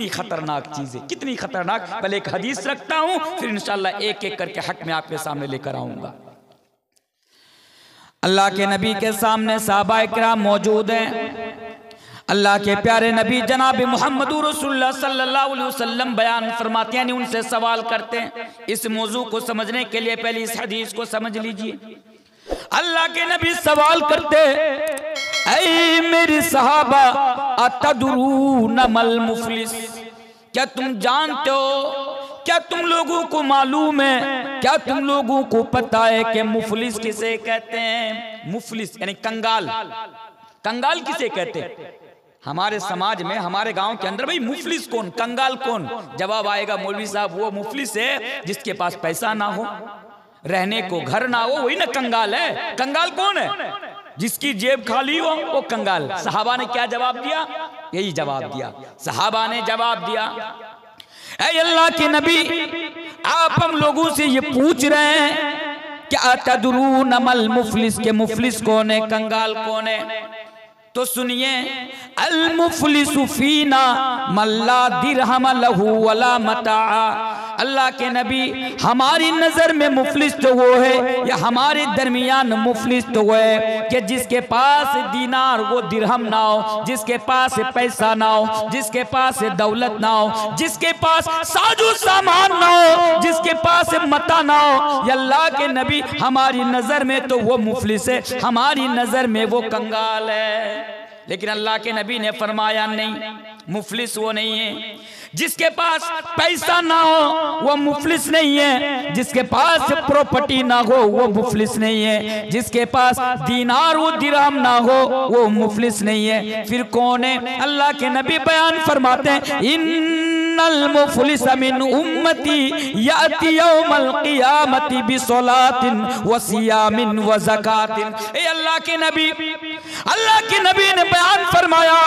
कितनी खतरनाक चीज है, कितनी खतरनाक। पहले एक हदीस रखता हूं, फिर इंशाअल्लाह एक एक करके हक में आपके सामने लेकर आऊंगा। अल्लाह के नबी के सामने सहाबाए किराम मौजूद हैं। अल्लाह के प्यारे नबी जनाब मुहम्मदुर रसूलुल्लाह सल्लल्लाहु अलैहि वसल्लम बयान फरमाते हैं, उनसे सवाल करते हैं। इस मौजू को समझने के लिए पहले इस हदीस को समझ लीजिए। अल्लाह के नबी सवाल करते, ऐ मेरे सहाबा अतदरून मल मुफलिस, क्या तुम जानते हो, क्या तुम लोगों को मालूम है, क्या तुम लोगों को पता है कि मुफलिस किसे कहते हैं? मुफलिस यानी कंगाल। कंगाल किसे कहते हैं? हमारे समाज में, हमारे गांव के अंदर भाई मुफलिस कौन, कंगाल कौन? जवाब आएगा मौलवी साहब वो मुफलिस है जिसके पास पैसा ना हो, रहने को घर ना हो, वही ना कंगाल है। कंगाल कौन है? जिसकी जेब खाली हो वो कंगाल। सहाबा ने क्या जवाब दिया? यही जवाब दिया। सहाबा ने जवाब दिया, ऐ अल्लाह के नबी, आप हम लोगों से ये पूछ रहे हैं कि अतदरून मल मुफलिस, के मुफलिस कौन है, कंगाल कौन है? तो सुनिए, अल मुफलिसु फीना मल्ला दिरहम लहू वला मता। अल्लाह के नबी, हमारी नजर में मुफलिस तो वो है, या हमारे दरमियान मुफलिस तो वो है कि जिसके पास दीनार वो दिरहम ना हो, जिसके पास पैसा ना हो, जिसके पास दौलत ना हो, जिसके पास साजो सामान ना हो, जिसके पास मता ना हो। या अल्लाह के नबी, हमारी नजर में तो वो मुफलिस है, हमारी नजर में वो कंगाल है। लेकिन अल्लाह के नबी ने फरमाया नहीं, मुफलिस वो नहीं है। जिसके पास पैसा ना हो वो मुफलिस नहीं है, जिसके पास प्रॉपर्टी ना हो वो मुफलिस नहीं है, जिसके पास दीनार व दिरहम ना हो वो मुफलिस नहीं है। फिर कौन है? अल्लाह के नबी बयान फरमाते हैं, इन्नल मुफलिस मिन उम्मती याति यौमल क़ियामति बिसलातिन व सियामिन व ज़कातिन। ए अल्लाह के नबी, अल्लाह के नबी ने बयान फरमाया,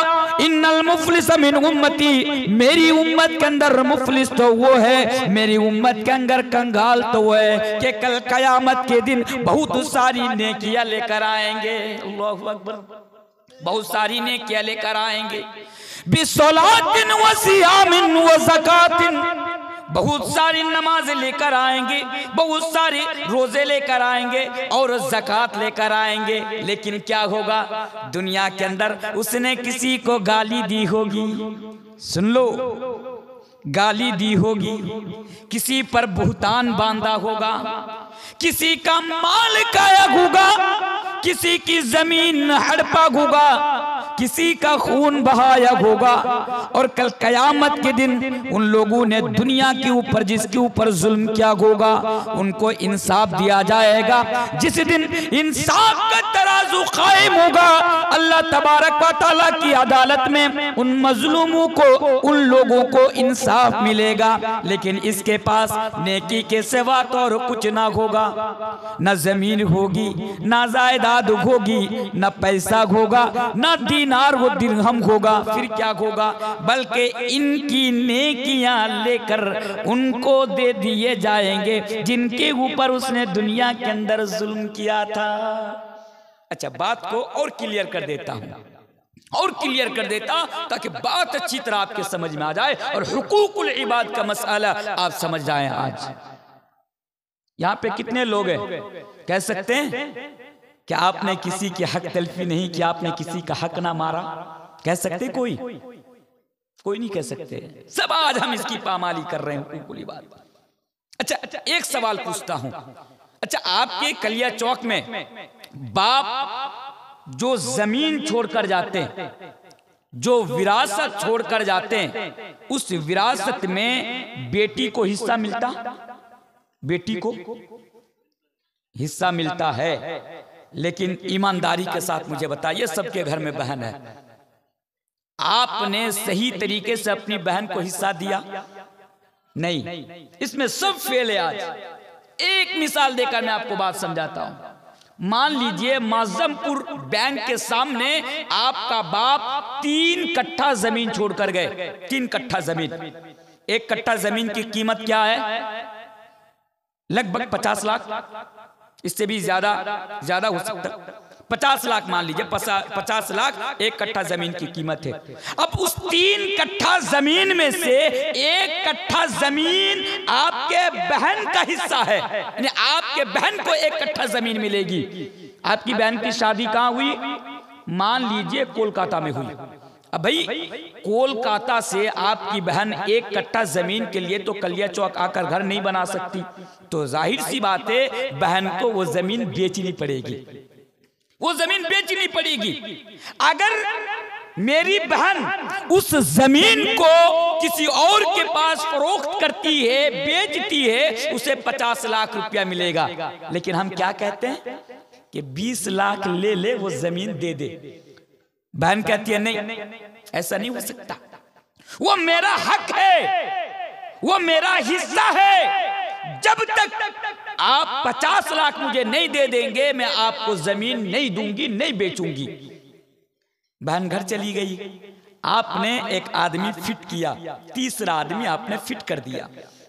इन्नल मुफलिस मिन उम्मती, मेरी उम्मत के अंदर मुफलिस तो वो है, मेरी उम्मत के अंदर कंगाल तो वो है कि कल कयामत के दिन बहुत सारी नेकियां लेकर आएंगे। अल्लाहु अकबर, बहुत सारी नेकियां लेकर आएंगे। बिसलातिन व सियामिन व ज़कातिन, बहुत सारी नमाज लेकर आएंगे, बहुत सारे रोजे लेकर आएंगे और ज़कात लेकर आएंगे। लेकिन क्या होगा? दुनिया के अंदर उसने किसी को गाली दी होगी, सुन लो, गाली दी होगी, किसी पर बुहतान बांधा होगा, किसी का माल काया होगा, किसी की जमीन हड़पा होगा, किसी का खून बहाया होगा। और कल कयामत के दिन उन लोगों ने दुनिया के ऊपर जिसके ऊपर जुल्म किया होगा उनको इंसाफ दिया जाएगा। जिस दिन इंसाफ का तराजू कायम होगा, अल्लाह तबारक व तआला की अदालत में उन मजलूमों को, उन लोगों को इंसाफ मिलेगा। लेकिन इसके पास नेकी के सिवा तो और कुछ ना होगा, न जमीन होगी, ना जायदाद होगी, न पैसा होगा, न दीनार व दिरहम होगा। फिर क्या होगा? बल्कि इनकी नेकियां लेकर उनको दे दिए जाएंगे जिनके ऊपर उसने दुनिया के अंदर जुल्म किया था। अच्छा, बात को और क्लियर कर देता हूं, और क्लियर कर देता ताकि बात अच्छी तरह आपके समझ में आ जाए और हुकूकुल इबाद का मसला आप समझ जाएं। आज यहाँ पे कितने लोग हैं कह सकते हैं कि आपने किसी की हक तलफी नहीं किया, आपने किसी का हक ना मारा? कह सकते कोई? कोई नहीं कह सकते। सब आज हम इसकी पामाली कर रहे हैं, हुकूकुल इबाद। अच्छा, एक सवाल पूछता हूं। अच्छा, आपके कलिया चौक में बाप जो जमीन छोड़कर जाते हैं, जो विरासत छोड़कर जाते हैं, उस विरासत में बेटी को हिस्सा मिलता? बेटी को हिस्सा मिलता है, लेकिन ईमानदारी के साथ मुझे बताइए, सबके घर में बहन है, आपने सही तरीके से अपनी बहन को हिस्सा दिया? नहीं, इसमें सब फेल है। आज एक मिसाल देकर मैं आपको बात समझाता हूं। मान लीजिए माजमपुर बैंक के सामने आपका बाप 3 कट्ठा जमीन छोड़कर गए। 3 कट्ठा जमीन, 1 कट्ठा जमीन की कीमत क्या है? लगभग 50 लाख, इससे भी ज्यादा हो सकता। 50 लाख मान लीजिए, 50 लाख 1 कट्ठा जमीन की कीमत है। अब उस 3 कट्ठा जमीन में से 1 कट्ठा जमीन आपके बहन का हिस्सा है, यानी आपके बहन को 1 कट्ठा जमीन मिलेगी। आपकी बहन की शादी कहाँ हुई? मान लीजिए कोलकाता में हुई। अब भाई कोलकाता से आपकी बहन 1 कट्ठा जमीन के लिए तो कलिया चौक आकर घर नहीं बना सकती, तो जाहिर सी बात है बहन को वो जमीन बेचनी पड़ेगी, वो जमीन बेचनी पड़ेगी। अगर मेरी बहन उस जमीन को किसी और के पास फरोख्त करती है, बेचती है, उसे 50 लाख रुपया मिलेगा। लेकिन हम क्या कहते हैं कि 20 लाख ले ले, वो जमीन दे दे। बहन कहती है नहीं, ऐसा नहीं हो सकता, वो मेरा हक है, वो मेरा हिस्सा है। जब तक आप 50 लाख मुझे नहीं दे देंगे, मैं आपको जमीन नहीं दूंगी, नहीं बेचूंगी। बहन घर चली गई। आपने एक आदमी फिट किया, तीसरा आदमी आपने फिट कर दिया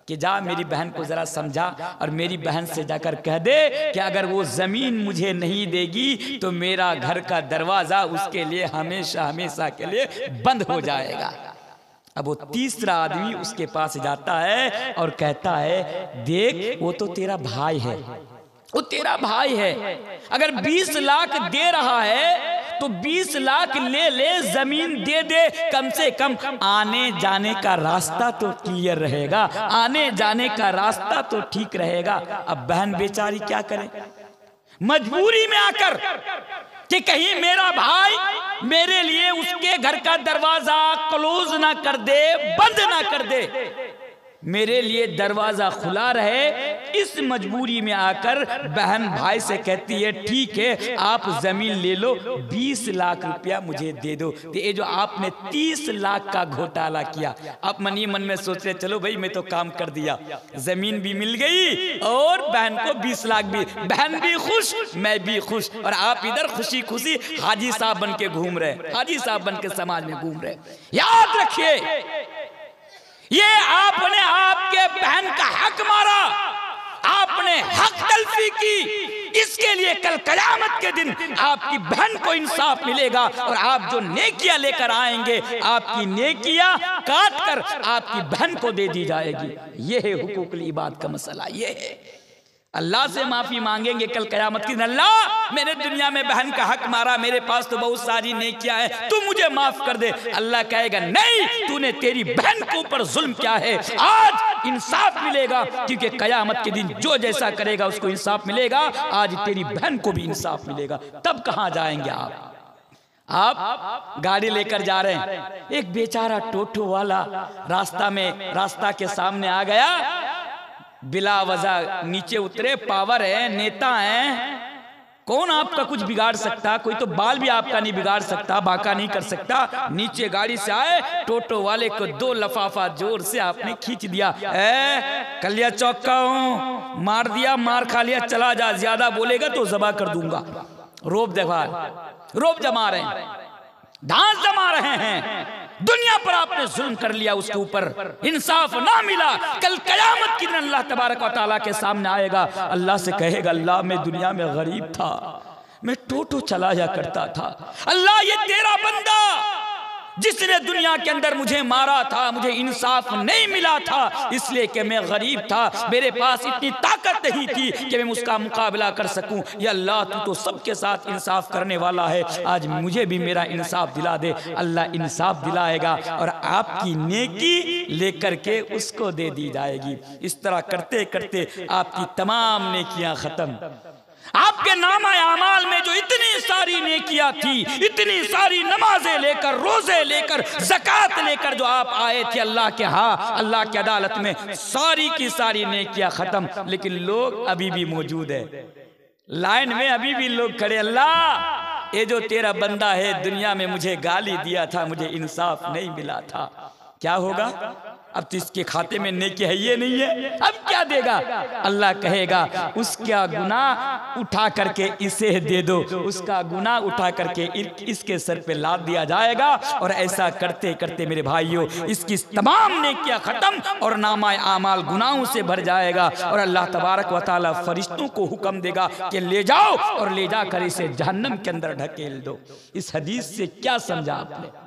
कि जा मेरी बहन को जरा समझा और मेरी बहन से जाकर कह दे कि अगर वो जमीन मुझे नहीं देगी तो मेरा घर का दरवाजा उसके लिए हमेशा हमेशा के लिए बंद हो जाएगा। अब वो तीसरा आदमी उसके पास जाता है और कहता है देख वो तो तेरा भाई है, वो तेरा भाई है, अगर 20 लाख दे रहा है तो 20 लाख ले ले, जमीन दे दे, कम से कम आने जाने का रास्ता तो क्लियर रहेगा, आने जाने का रास्ता तो ठीक रहेगा। अब बहन बेचारी क्या करे, मजबूरी में आकर कि कहीं मेरा भाई मेरे लिए उसके घर का दरवाजा क्लोज ना कर दे, बंद ना कर दे, मेरे लिए दरवाजा खुला रहे। इस मजबूरी में आकर बहन भाई से कहती है ठीक है आप जमीन ले लो, 20 लाख रुपया मुझे दे दो। तो ये जो आपने 30 लाख का घोटाला किया, आप मन ही मन में सोच रहे चलो भाई मैं तो काम कर दिया, जमीन भी मिल गई और बहन को 20 लाख भी, बहन भी खुश मैं भी खुश, और आप इधर खुशी खुशी हाजी साहब बन के घूम रहे, हाजी साहब बन के समाज में घूम रहे। याद रखिए ये आपने आपके बहन का हक मारा, आपने हक तलफी की, इसके लिए कल कयामत के दिन आपकी बहन को इंसाफ मिलेगा और आप जो नेकियां लेकर आएंगे आपकी नेकियां काट कर आपकी बहन को दे दी जाएगी। यह है हुकूकुल इबाद का मसला। यह है अल्लाह से माफी मांगेंगे कल कयामत की दिन, अल्लाह मैंने दुनिया में बहन का हक मारा, मेरे पास तो बहुत सारी नेकियां हैं, तू मुझे माफ कर दे। अल्लाह कहेगा नहीं, तूने तेरी बहन के ऊपर जुल्म किया है, आज इंसाफ मिलेगा, क्योंकि कयामत के दिन जो जैसा करेगा उसको इंसाफ मिलेगा। आज तेरी बहन को भी इंसाफ मिलेगा। तब कहां जाएंगे आप गाड़ी लेकर जा रहे हैं, एक बेचारा टोटो वाला रास्ता के सामने आ गया, बिला वजह नीचे उतरे, पावर है, नेता है, कौन आपका कुछ बिगाड़ सकता, कोई तो बाल भी आपका नहीं बिगाड़ सकता, बाका नहीं कर सकता। नीचे गाड़ी से आए, टोटो वाले को 2 लफाफा जोर से आपने खींच दिया, कलिया चौक का हूं, मार दिया, मार खा लिया, चला जा, ज्यादा बोलेगा तो जबा कर दूंगा। रोब देखा, रोब जमा रहे हैं, धांस जमा रहे हैं, दुनिया पर आपने जुल्म कर लिया, उसके ऊपर इंसाफ ना मिला। कल कयामत की दिन अल्लाह तबारक व तआला के सामने आएगा, अल्लाह से कहेगा अल्लाह मैं दुनिया में गरीब था, मैं टोटो चलाया करता था, अल्लाह ये तेरा बंदा जिसने दुनिया के अंदर मुझे मारा था, मुझे इंसाफ नहीं मिला था, इसलिए कि मैं गरीब था, मेरे पास इतनी ताकत नहीं थी कि मैं उसका मुकाबला कर सकूं। या अल्लाह तू तो सबके साथ इंसाफ करने वाला है, आज मुझे भी मेरा इंसाफ दिला दे। अल्लाह इंसाफ दिलाएगा और आपकी नेकी लेकर के उसको दे दी जाएगी। इस तरह करते करते आपकी तमाम नेकियां खत्म। आपके नामा आमाल में जो इतनी सारी नेकियां थी, इतनी सारी नमाजें लेकर, रोजे लेकर, ज़कात लेकर जो आप आए थे अल्लाह के अल्लाह की अदालत में, सारी की सारी नेकियां खत्म। लेकिन लोग अभी भी मौजूद है, लाइन में अभी भी लोग खड़े, अल्लाह ये जो तेरा बंदा है दुनिया में मुझे गाली दिया था, मुझे इंसाफ नहीं मिला था, क्या होगा? अब तो इसके खाते में नेकी है ये नहीं है, अब क्या देगा? अल्लाह कहेगा उसका गुनाह उठा करके इसे दे दो, उसका गुनाह उठा करके इसके सर पे लाद दिया जाएगा। और ऐसा करते करते मेरे भाइयों इसकी तमाम नेकियां खत्म और नामाए आमाल गुनाहों से भर जाएगा। और अल्लाह तबारक व तआला फरिश्तों को हुक्म देगा कि ले जाओ और ले जाकर इसे जहन्नम के अंदर ढकेल दो। इस हदीस से क्या समझा आपने?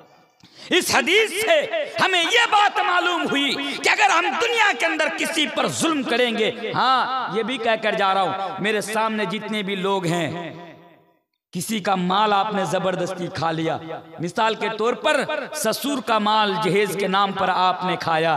इस हदीस से हमें यह बात मालूम हुई कि अगर हम दुनिया के अंदर किसी पर जुल्म करेंगे, हाँ ये भी कहकर जा रहा हूं, मेरे सामने जितने भी लोग हैं, किसी का माल आपने जबरदस्ती खा लिया, मिसाल के तौर पर ससुर का माल जहेज के नाम पर आपने खाया,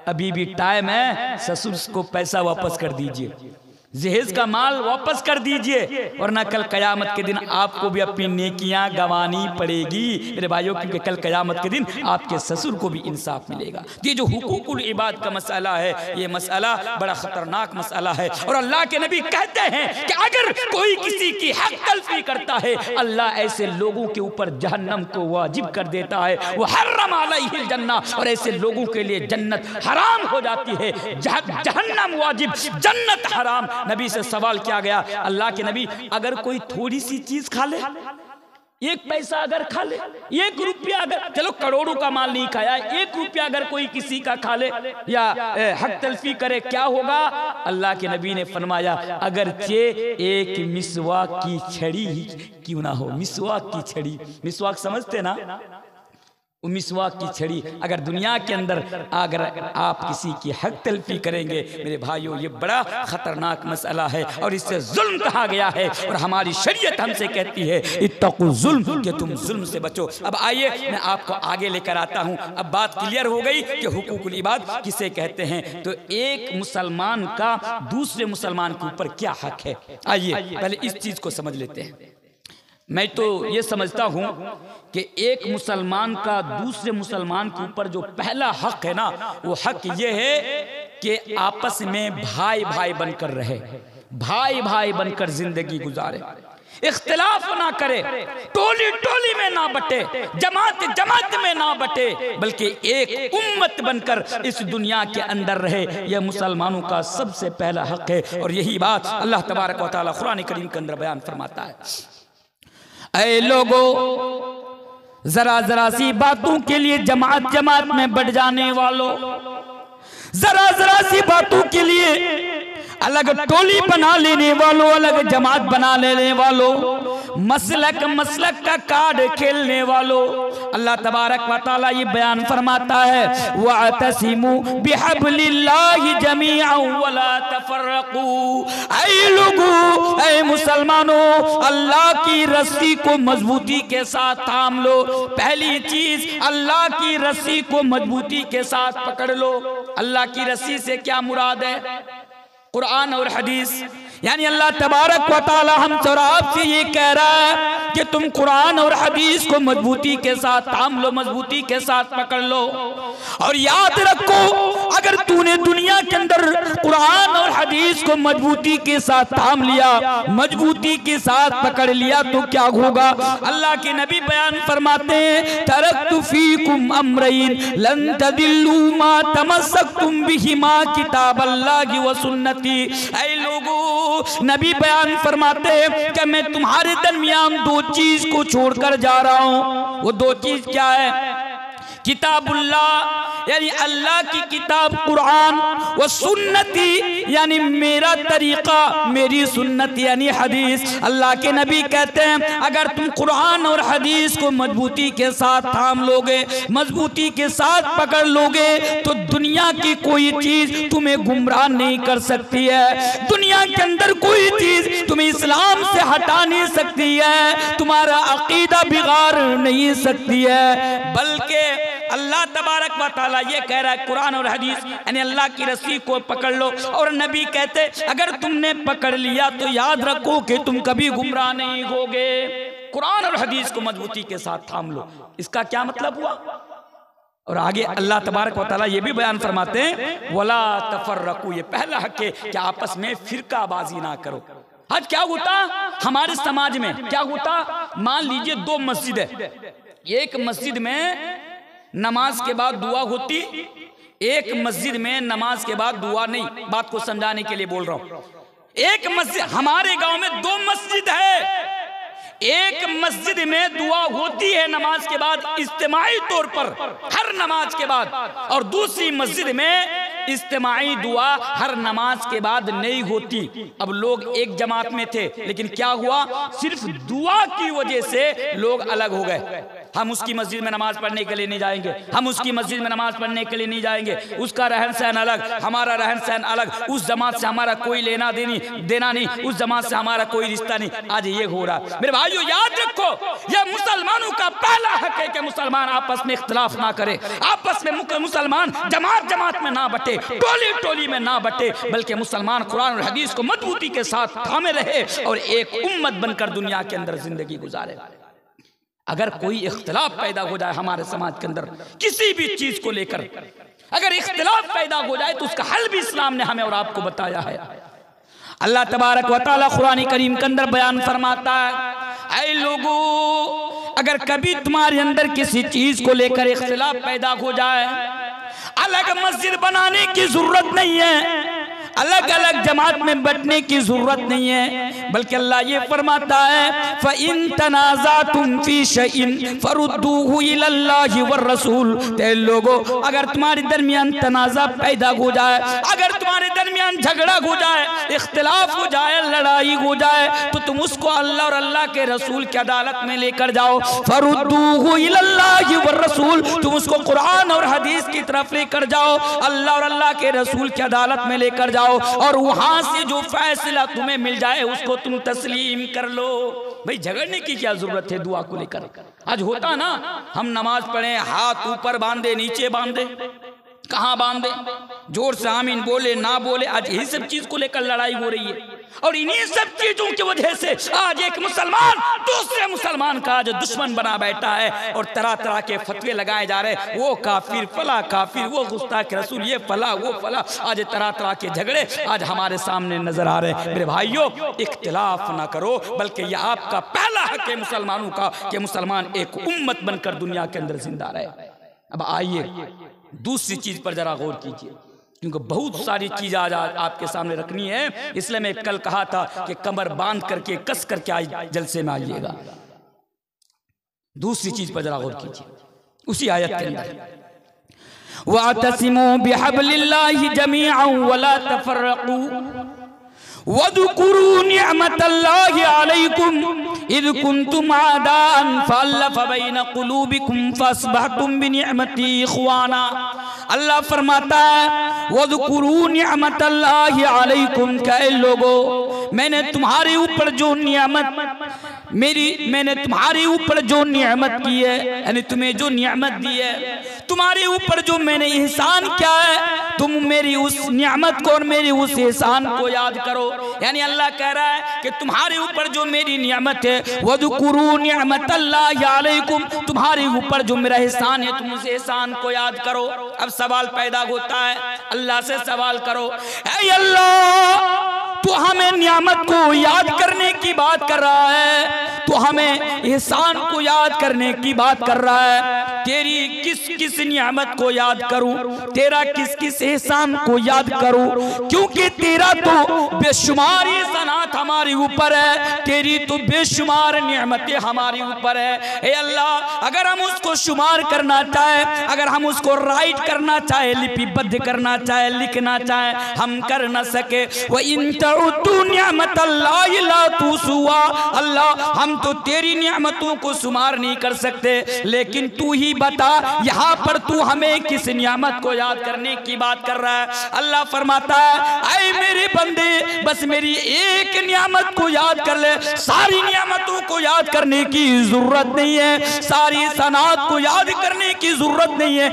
अभी भी टाइम है, ससुर को पैसा वापस कर दीजिए, जहेज का माल वापस कर दीजिए, वरना कल कयामत के दिन आपको भी अपनी नेकियां गंवानी पड़ेगी मेरे भाइयों, क्योंकि कल कयामत के दिन आपके ससुर को भी इंसाफ मिलेगा। ये जो हुकूकुल इबाद का मसला है, ये मसला बड़ा खतरनाक मसला है। और अल्लाह के नबी कहते हैं कि अगर कोई किसी की हक तलफी करता है, अल्लाह ऐसे लोगों के ऊपर जहन्नम को वाजिब कर देता है, वो हर्रम अलैहिल जन्ना, और ऐसे लोगों के लिए जन्नत हराम हो जाती है। जहन्नम वाजिब, जन्नत हराम। नबी से सवाल किया गया, अल्लाह के नबी अगर कोई थोड़ी सी चीज खा ले, एक पैसा अगर खा ले, 1 रुपया अगर, चलो करोड़ों का माल नहीं खाया, 1 रुपया अगर कोई किसी का खा ले या हक तलफी करे, क्या होगा? अल्लाह के नबी ने फरमाया अगरचे एक मिसवाक की छड़ी ही क्यों ना हो, मिसवाक की छड़ी, मिसवाक समझते ना, मिसवाक की छड़ी, अगर दुनिया के अंदर अगर आप किसी की हक तलफी करेंगे मेरे भाइयों, ये बड़ा खतरनाक मसला है और इससे जुल्म कहा गया है। और हमारी शरीयत हमसे कहती है इत्तक़ु जुल्म, कि तुम जुल्म से बचो। अब आइए मैं आपको आगे लेकर आता हूँ। अब बात क्लियर हो गई कि हुकूकुल इबाद किसे कहते हैं। तो एक मुसलमान का दूसरे मुसलमान के ऊपर क्या हक है, आइए पहले इस चीज को समझ लेते हैं। मैं तो ये समझता हूं कि एक मुसलमान का दूसरे मुसलमान के ऊपर जो पहला हक है ना, वो हक ये है कि आपस में भाई भाई बनकर रहे, भाई भाई बनकर जिंदगी गुजारे, इख्तिलाफ ना करे, टोली टोली में ना बटे, जमात जमात में ना बटे, बल्कि एक उम्मत बनकर इस दुनिया के अंदर रहे। यह मुसलमानों का सबसे पहला हक है। और यही बात अल्लाह तबारक व तआला कुरान करीम के अंदर बयान फरमाता है। ऐ लोगों, जरा जरा सी बातों के लिए जमात जमात में बढ़ जाने वालों, जरा जरा सी बातों के लिए अलग टोली बना लेने वालों, अलग जमात बना लेने वालों, मसलक मसलक का कार्ड खेलने वालों, अल्लाह तबारक व तआला ये बयान फरमाता है वअतसिमू बिहब्लिल्लाहि जमीअन वला तफर्रकू। ऐ लोगों, ऐ मुसलमानों, अल्लाह की रस्सी को मजबूती के साथ थाम लो। पहली चीज, अल्लाह की रस्सी को मजबूती के साथ पकड़ लो। अल्लाह की रस्सी से क्या मुराद है? कुरान और हदीस। यानी अल्लाह तबारक व तआला हमसे और आपसे ये कह रहा है कि तुम कुरान और हदीस को मजबूती के साथ थाम लो, मजबूती के साथ पकड़ लो। और याद रखो, अगर तूने दुनिया के अंदर कुरान और हदीस को मजबूती के साथ थाम लिया, मजबूती के साथ पकड़ लिया, तो क्या होगा? अल्लाह के नबी बयान फरमाते हैं तरक्तु फीकुम अमरैन लन तदिल्लू मा तमस्सकतुम बिहिमा किताबल्लाहि व सुन्नती। ऐ लोगों, नबी बयान फरमाते हैं कि मैं तुम्हारे दरमियान 2 चीज को छोड़कर जा रहा हूं। वो 2 चीज क्या है? किताबुल्लाह यानी अल्लाह की किताब कुरान, व सुन्नती यानी मेरा तरीका, मेरी सुन्नत यानी हदीस। अल्लाह के नबी कहते हैं अगर तुम कुरान और हदीस को मजबूती के साथ थाम लोगे, मजबूती के साथ पकड़ लोगे, तो दुनिया की कोई चीज तुम्हें गुमराह नहीं कर सकती है। दुनिया के अंदर कोई चीज तुम्हें इस्लाम से हटा नहीं सकती है, तुम्हारा अकीदा बिगाड़ नहीं सकती है। बल्कि अल्लाह तबारक व तआला ये कह रहा है कुरान और हदीस यानी अल्लाह की रस्सी को पकड़ लो। और नबी कहते अगर तुमने पकड़ लिया तो याद रखो कि तुम कभी गुमराह नहीं होगे। कुरान और हदीस को मजबूती के साथ थाम लो। इसका क्या मतलब हुआ? और आगे अल्लाह तबारक व तआला ये भी बयान फरमाते हैं वला तफर्रकू, ये पहला हक है कि आपस में फिरकाबाजी ना करो। आज क्या होता हमारे समाज में, क्या होता? मान लीजिए 2 मस्जिद है, एक मस्जिद में नमाज के बाद दुआ होती, एक मस्जिद में नमाज के बाद दुआ नहीं। बात को समझाने के लिए बोल रहा हूं। एक मस्जिद, हमारे गांव में 2 मस्जिद है, एक मस्जिद में दुआ होती है नमाज के बाद इज्तिमाई तौर पर हर नमाज के बाद, और दूसरी मस्जिद में इज्तिमाई दुआ हर नमाज के बाद नहीं होती। अब लोग एक जमात में थे, लेकिन क्या हुआ, सिर्फ दुआ की वजह से लोग अलग हो गए। हम उसकी मस्जिद में नमाज पढ़ने के लिए नहीं जाएंगे, हम उसकी मस्जिद में नमाज पढ़ने के लिए नहीं जाएंगे, उसका रहन सहन अलग, हमारा रहन सहन अलग, उस जमात से हमारा कोई लेना देना नहीं, उस जमात से हमारा कोई रिश्ता नहीं। आज ये हो रहा है। मेरे भाइयों याद रखो, ये मुसलमानों का पहला हक है कि मुसलमान आपस में इख्तिलाफ ना करें, आपस में मुसलमान जमात जमात में ना बटे, टोली टोली में ना बटे, बल्कि मुसलमान कुरान और हदीस को मजबूती के साथ थामे रहे और एक उम्मत बनकर दुनिया के अंदर जिंदगी गुजारे। अगर कोई इख्तिलाफ पैदा हो जाए हमारे समाज के अंदर किसी भी चीज को लेकर, अगर इख्तिलाफ पैदा हो जाए तो उसका हल भी इस्लाम ने हमें और आपको बताया है। अल्लाह तबारक व तआला कुरान करीम के अंदर बयान फरमाता है, ऐ लोगों, अगर कभी तुम्हारे अंदर किसी चीज को लेकर इख्तिलाफ पैदा हो जाए, अलग मस्जिद बनाने की जरूरत नहीं है, अलग अलग जमात में बैठने की जरूरत नहीं है, बल्कि अल्लाह ये फरमाता है, फ़इन तनाज़अतुम फ़ी शैइन फरुद्दूहु इलल्लाहि वर रसूल। ते लोगों, अगर तुम्हारे दरमियान तनाज़ा पैदा हो जाए, अगर तुम्हारे दरमियान झगड़ा हो जाए, इख्तिलाफ हो जाए, लड़ाई हो जाए, तो तुम उसको अल्लाह और अल्लाह के रसूल की अदालत में लेकर जाओ। फरुद्दूहु इलल्लाहि वर रसूल, तुम उसको कुरान और हदीस की तरफ लेकर जाओ, अल्लाह और अल्लाह के रसूल की अदालत में लेकर जाओ, और वहां से जो फैसला तुम्हें मिल जाए उसको तुम तस्लीम कर लो। भाई झगड़ने की क्या जरूरत है दुआ को लेकर। आज होता ना, हम नमाज पढ़े, हाथ ऊपर बांधे नीचे बांधे, कहां बांधे, जोर से आमीन बोले ना बोले, आज यही सब चीज को लेकर लड़ाई हो रही है। और इन्हीं सब चीजों की वजह से आज एक मुसलमान दूसरे मुसलमान का आज दुश्मन बना बैठा है, और तरह तरह के फतवे लगाए जा रहे हैं, वो काफिर फला काफिर, वो गुस्ताख रसूल, ये फला वो फला। आज तरह तरह के झगड़े आज हमारे सामने नजर आ रहे हैं। मेरे भाइयों, इख्तिलाफ ना करो, बल्कि यह आपका पहला हक है मुसलमानों का कि मुसलमान एक उम्मत बनकर दुनिया के अंदर जिंदा रहे। अब आइए दूसरी चीज पर जरा गौर कीजिए, क्योंकि बहुत सारी चीज आज आपके सामने रखनी है। इसलिए मैं कल कहा था कि कमर बांध करके कस करके आज जलसे में आइएगा। दूसरी चीज पर जरा गौर कीजिए, उसी आयत के अंदर, वातसिमू बिहब्लिल्लाहि जमीअन वला तफर्रकू वज़कुरू निअमतल्लाहि अलैकुम इज़ कुंतुम आदाअन फ़अल्लफ़ बैन क़ुलूबिकुम फ़अस्बहतुम बिनिअमतिही इख़वाना। अल्लाह फरमाता है, वज़कुरू निअमतल्लाहि अलैकुम, कहे लोगो, मैंने तुम्हारे ऊपर जो नियामत मैंने तुम्हारे ऊपर जो नियामत की है, यानी तुम्हें जो नियामत दी है, तुम्हारे ऊपर जो मैंने एहसान किया है, तुम मेरी उस नियामत को और मेरी उस एहसान को याद करो। यानी अल्लाह कह रहा है कि तुम्हारे ऊपर जो मेरी नियामत है, वज़कुरू निअमतल्लाहि अलैकुम, तुम्हारे ऊपर जो मेरा एहसान है, तुम उस एहसान को याद करो। अब सवाल पैदा होता है, अल्लाह से सवाल करो, ऐ अल्लाह, तो हमें नियामत को याद करने की बात कर रहा है, तो हमें एहसान को याद करने की बात कर रहा है, तेरी किस किस नियामत को याद करूं, तेरा किस किस एहसान को याद करूं, क्योंकि तेरा तो बेशुमार एहसानात हमारे ऊपर है, तेरी तो बेशुमार नियामतें हमारे ऊपर है। ए अल्लाह, अगर हम उसको शुमार करना चाहे, अगर हम उसको राइट करना चाहे, लिपिबद्ध करना चाहे, लिखना चाहे, हम कर न सके। व इन तउद्दू निअमतल्लाहि ला तुहसूहा, अल्लाह हम तो तेरी नियामतों को शुमार नहीं कर सकते, लेकिन तू ही बता यहाँ पर तू हमें किस नियामत को याद करने की बात कर रहा है। अल्लाह फरमाता है, ऐ मेरे बंदे, बस मेरी एक नियामत को याद कर ले, सारी नियामतों को याद करने की जरूरत नहीं है, सारी सनात को याद करने की जरूरत नहीं है,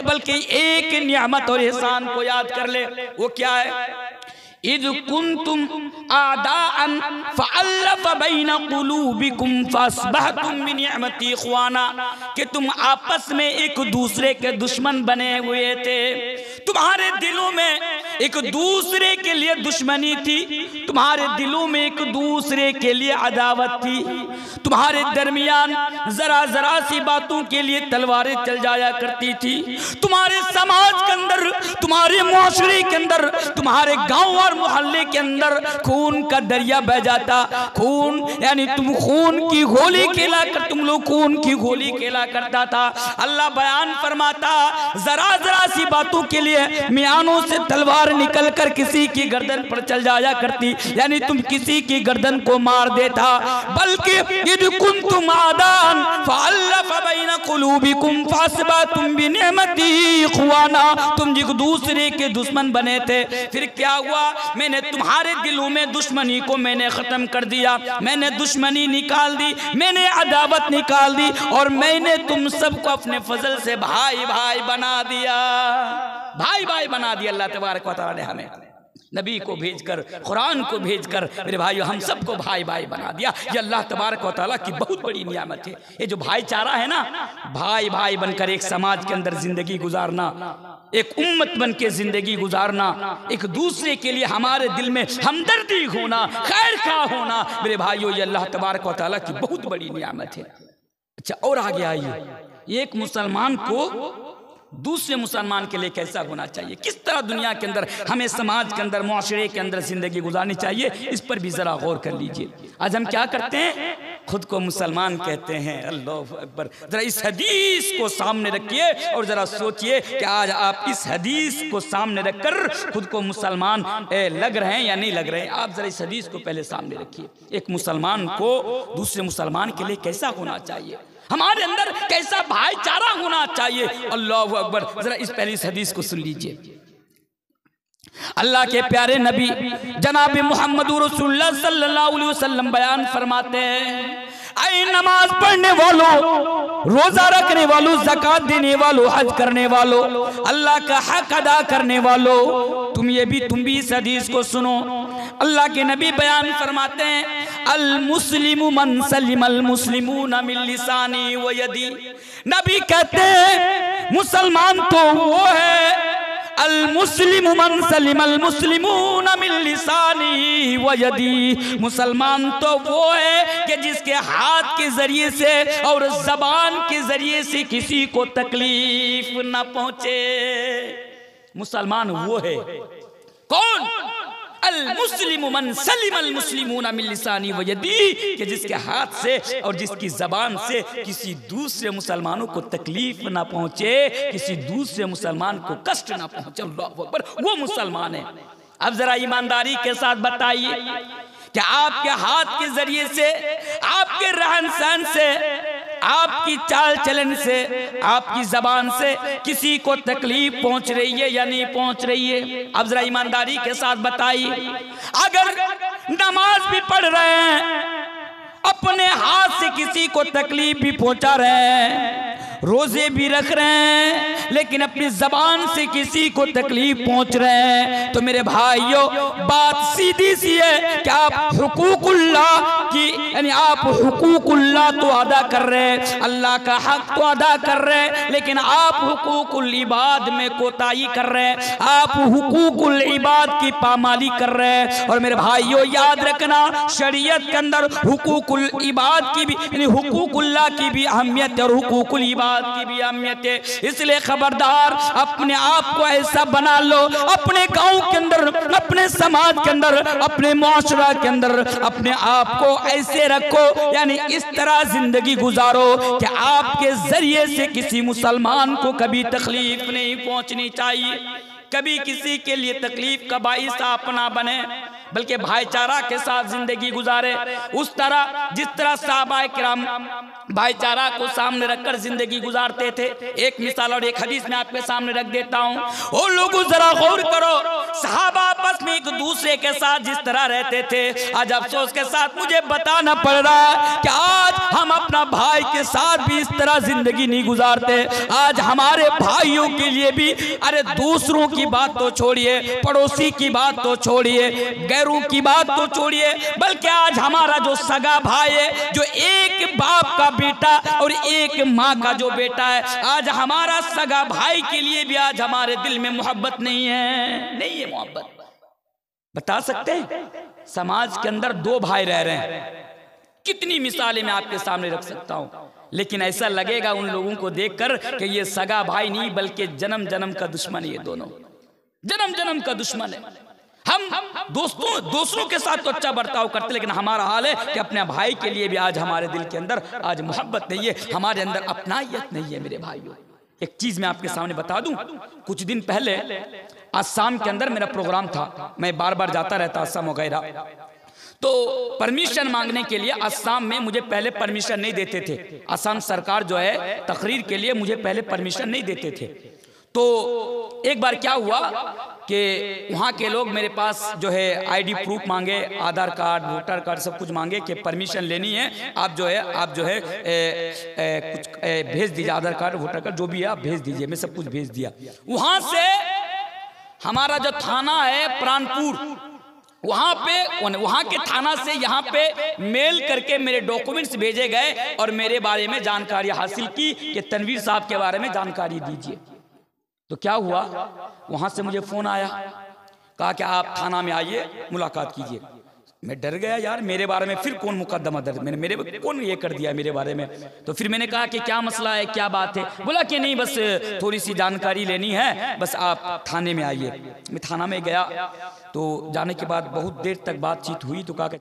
बल्कि एक नियामत और एहसान को याद कर ले। वो क्या है? इद कुंतुम आदाअन फअल्लफ़ बैन क़ुलूबिकुम फ़अस्बहतुम बिनिअमती इख़वाना, कि तुम आपस में एक दूसरे के दुश्मन बने हुए थे, तुम्हारे दिलों में एक दूसरे के लिए दुश्मनी थी, तुम्हारे दिलों में एक दूसरे के लिए अदावत थी, तुम्हारे दरमियान जरा जरा सी बातों के लिए तलवारें चल जाया करती थी, तुम्हारे समाज के अंदर, तुम्हारे मुआशरे के अंदर, तुम्हारे गांव और मोहल्ले के अंदर खून का दरिया बह जाता। खून यानी तुम खून की गोली खेला कर, तुम लोग खून की गोली खेला करता था। अल्लाह बयान फरमाता, जरा जरा सी बातों के लिए मियानों से तलवार निकल कर किसी की गर्दन पर चल जाया करती, यानी तुम किसी की गर्दन को मार देता। बल्कि इद कुंतुम आदान फअल्लफ़ बैन क़ुलूबिकुम फ़अस्बहतुम बिनिअमती इख़वाना, तुम एक दूसरे के दुश्मन बने थे, फिर क्या हुआ, मैंने तुम्हारे दिलों में दुश्मनी को मैंने खत्म कर दिया, मैंने दुश्मनी निकाल दी, मैंने अदावत निकाल दी, और मैंने तुम सबको अपने फजल से भाई भाई बना दिया, भाई भाई बना दिया। अल्लाह तबारक व तआला ने हमें नबी को भेजकर, कुरान को भेजकर मेरे भाइयों हम सबको भाई भाई बना दिया। ये अल्लाह तबारक व तआला की बहुत बड़ी नियामत है। ये जो भाईचारा है ना, भाई भाई बनकर एक समाज के अंदर जिंदगी गुजारना, एक उम्मत बन के जिंदगी गुजारना, एक दूसरे के लिए हमारे दिल में हमदर्दी होना, खैर खा होना, मेरे भाइयों ये अल्लाह तबारक व तआला की बहुत बड़ी नियामत है। अच्छा, और आगे आइए, एक मुसलमान को दूसरे मुसलमान के लिए कैसा होना चाहिए, किस तरह दुनिया के अंदर हमें समाज के अंदर मुआशरे के अंदर जिंदगी गुजारनी चाहिए, इस पर भी जरा गौर कर लीजिए। आज हम क्या करते हैं, खुद को मुसलमान कहते हैं, अल्लाह अकबर। जरा इस हदीस को सामने रखिए और जरा सोचिए कि आज आप इस हदीस को सामने रखकर खुद को मुसलमान लग रहे हैं या नहीं लग रहे हैं। आप जरा इस हदीस को पहले सामने रखिए, एक मुसलमान को दूसरे मुसलमान के लिए कैसा होना चाहिए, हमारे अंदर कैसा भाईचारा होना चाहिए। अल्लाहु अकबर। जरा इस पहली हदीस को सुन लीजिए। अल्लाह के प्यारे नबी जनाब मोहम्मद रसूलुल्लाह सल्लल्लाहु अलैहि वसल्लम बयान फरमाते हैं, ऐ नमाज पढ़ने वालों, रोजा रखने वालों, ज़कात देने वालों, हज करने वालों, अल्लाह का हक अदा करने वालों, तुम भी इस हदीस को सुनो। अल्लाह के नबी बयान फरमाते हैं, अल मुस्लिमु मन सलिमल मुस्लिमूना मिन लिसानी व यदी। नबी कहते हैं मुसलमान तो वो है, अल मुस्लिमु मन सलिमल मुस्लिमूना मिन लिसानी व यदी। मुसलमान तो वो है कि जिसके हाथ के जरिए से और जबान के जरिए से किसी को तकलीफ न पहुंचे। मुसलमान वो है कौन, अल मुस्लिमु मन सलिमल मुस्लिमूना मिन लिसानी व यदी, कि जिसके हाथ से और जिसकी जबान से किसी दूसरे मुसलमानों को तकलीफ ना पहुंचे, किसी दूसरे मुसलमान को कष्ट ना पहुंचे। अल्लाहु अकबर, वो मुसलमान है। अब जरा ईमानदारी के साथ बताइए कि आपके हाथ के जरिए से, आपके रहन सहन से, आपकी चाल चलन से, आपकी जबान से किसी को तकलीफ पहुंच रही है या नहीं पहुंच रही है। अब जरा ईमानदारी के साथ बताइए, अगर नमाज भी पढ़ रहे हैं, अपने हाथ से किसी को तकलीफ भी पहुंचा रहे हैं, रोजे भी रख रहे हैं, लेकिन अपनी जबान से किसी को तकलीफ पहुंच रहे हैं, तो मेरे भाइयों बात सीधी सी है कि आप हुकूकुल्लाह की, यानी आप हुकूकुल्लाह तो अदा कर रहे हैं, अल्लाह का हक तो अदा कर रहे हैं, लेकिन आप हुकूकुल इबाद में कोताही कर रहे हैं, आप हुकूकुल इबाद की पामाली कर रहे हैं। और मेरे भाइयों याद रखना, शरीयत के अंदर हुकूकुल इबाद की भी, यानी हुकूकुल्लाह की भी अहमियत है और हुकूकुल इबाद की भी अहमियत है। इसलिए खबरदार, अपने आप को ऐसा बना लो, अपने गांव के अंदर, अपने समाज के अंदर, अपने मुआशरा के अंदर अपने आप को ऐसे रखो, यानी इस तरह जिंदगी गुजारो कि आपके जरिए से किसी मुसलमान को कभी तकलीफ नहीं पहुंचनी चाहिए, कभी किसी के लिए तकलीफ का बाइस आप ना बने, बल्कि भाईचारा के साथ जिंदगी गुजारे। उस तरह जिस तरह सहाबाए किराम भाईचारा को सामने रखकर जिंदगी गुजारते थे। एक मिसाल और एक हदीस में आपके सामने रख देता हूँ। ओ लोगों जरा गौर करो, सहाबा आपस में एक दूसरे के साथ जिस तरह रहते थे, आज अफसोस के साथ मुझे बताना पड़ रहा है कि आज हम अपना भाई के साथ भी इस तरह जिंदगी नहीं गुजारते। आज हमारे भाइयों के लिए भी, अरे दूसरों की बात तो छोड़िए, पड़ोसी की बात तो छोड़िए, गैरों की बात तो छोड़िए, बल्कि आज हमारा जो सगा भाई है, जो एक बाप का बेटा और एक माँ का जो बेटा है, आज हमारा सगा भाई के लिए भी आज हमारे दिल में मोहब्बत नहीं है, नहीं है मोहब्बत। बता सकते हैं समाज के अंदर दो भाई रह रहे हैं, कितनी मिसालें मैं आपके सामने रख सकता हूं, लेकिन ऐसा लगेगा उन लोगों को देखकर कि ये सगा भाई नहीं बल्कि जन्म जन्म का दुश्मन है, ये दोनों जन्म जन्म का दुश्मन है। हम दोस्तों के साथ तो अच्छा बर्ताव करते, लेकिन हमारा हाल है कि अपने भाई के लिए भी आज हमारे दिल के अंदर आज मोहब्बत नहीं है, हमारे अंदर अपनायत नहीं है। मेरे भाइयों, एक चीज मैं आपके सामने बता दूं, कुछ दिन पहले असम के अंदर मेरा प्रोग्राम था, मैं बार बार जाता रहता असम वगैरह, तो परमिशन मांगने के लिए असम में मुझे पहले परमिशन नहीं देते थे। असम सरकार जो है तकरीर के लिए मुझे पहले परमिशन नहीं देते थे। तो एक बार क्या हुआ कि वहाँ के लोग मेरे पास जो है आईडी प्रूफ मांगे, आधार कार्ड, वोटर कार्ड सब कुछ मांगे कि परमिशन लेनी है, आप जो है कुछ भेज दीजिए, आधार कार्ड, वोटर कार्ड जो भी है आप भेज दीजिए। मैं सब कुछ भेज दिया। वहाँ से हमारा जो थाना है प्राणपुर, वहाँ के थाना से यहाँ पे मेल करके मेरे डॉक्यूमेंट्स भेजे गए और मेरे बारे में जानकारी हासिल की कि तनवीर साहब के बारे में जानकारी दीजिए। तो क्या हुआ, वहां से मुझे फोन आया, कहा कि आप थाना में आइए, मुलाकात कीजिए। मैं डर गया, यार मेरे बारे में फिर कौन मुकदमा दर्ज, मेरे कौन ये कर दिया मेरे बारे में। तो फिर मैंने कहा कि क्या मसला है, क्या बात है। बोला कि नहीं, बस थोड़ी सी जानकारी लेनी है, बस आप थाने में आइए। मैं थाना में गया, तो जाने के बाद बहुत देर तक बातचीत हुई। तो कहा कि